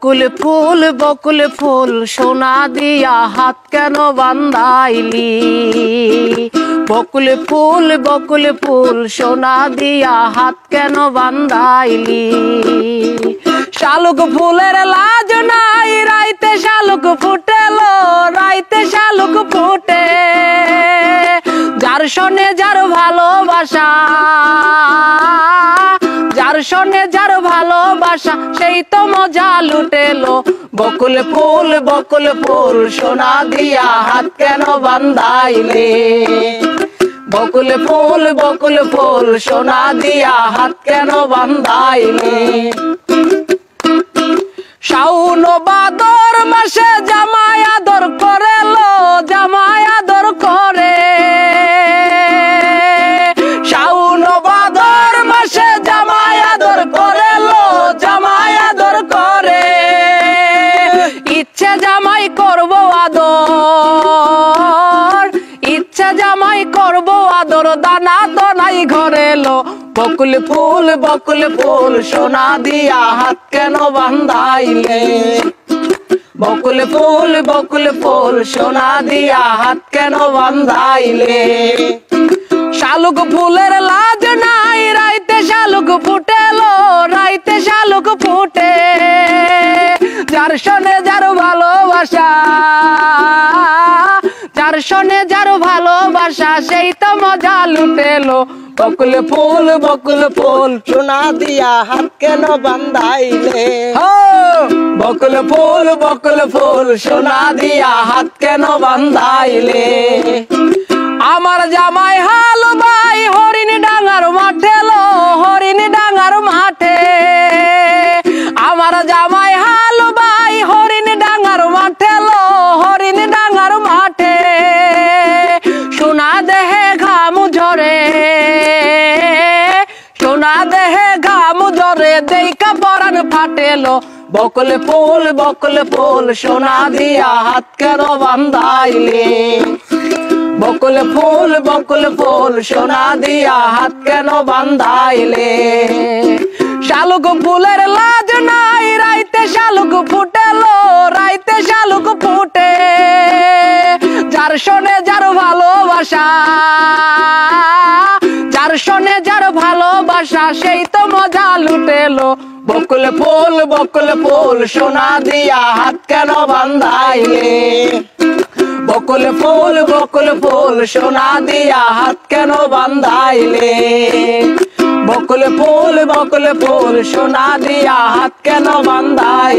বকুল ফুল সোনা দিয়া হাত কেন বান্ধাইলি? বকুল ফুল সোনা দিয়া হাত কেন বান্ধাইলি? শালুক ফুলের লাজ নাই, রাইতে শালুক ফুটেলো, রাইতে শালুক ফুটে। যার শোনে যার ভালোবাসা, যার শোনে যার ভালোবাসা, সেই তো মজা লুটেলো। বকুল ফুল সোনা দিয়া হাত কেন বান্ধাইলে? বকুল ফুল সোনা দিয়া হাত কেন বান্ধাইলে? শাওন ভাদর মাসে জামাই আদর করেলো, জামাই আদর করে। শাওন ভাদর মাসে জামাই আদর করেলো, জামাই আদর করে। ইচ্ছে জামাই করব আদর, ইচ্ছে জামাই করব আদর, দানা তো নাই ঘরে লো। বকুল ফুল সোনা দিয়া হাত কেন বান্ধাইলে? বকুল ফুল সোনা দিয়া হাত কেন বান্ধাইলে? শালুক ফুলের লাজ নাই, রাইতে শালুক ফুটেলো, রাইতে শালুক ফুটে। যার শোনে যার ভালোবাসা, যার শোনে যার ভালোবাসা, সেই তো মজা লুটেলো। বকুল ফুল সোনা দিয়া হাত কেন বান্ধাইলে? বকুল ফুল সোনা দিয়া হাত কেন বান্ধাইলে? আমার জামাই হাল ভাই হরিণ ডাঙ্গার মাঠে লো, হরিণ ডাঙ্গার মাঠে। আমার জামাই হাল ভাই হরিণ ডাঙ্গার মাঠে লো, হরিণ ডাঙ্গার মাঠে। সোনা দেহে ঘাম ঝরে, সোনা দেহে ঘাম ঝরে, দেইকা পরাণ ফাটেলো। বকুল ফুল সোনা দিয়া হাত কেন বান্ধাইলে? বকুল ফুল সোনা দিয়া হাত কেন বান্ধাইলে? শালুক ফুলের লাজ নাই, রাইতে শালুক ফুটেলো, রাইতে শালুক ফুটে। যার শোনে যার ভালোবাসা, যার শোনে যার ভালোবাসা, সেই তো মজা লুটেলো। বকুল ফুল সোনা দিয়া হাত কেন বান্ধাইলে? বকুল ফুল সোনা দিয়া হাত কেন বান্ধাইলে? বকুল ফুল সোনা দিয়া হাত কেন বান্ধাইলে?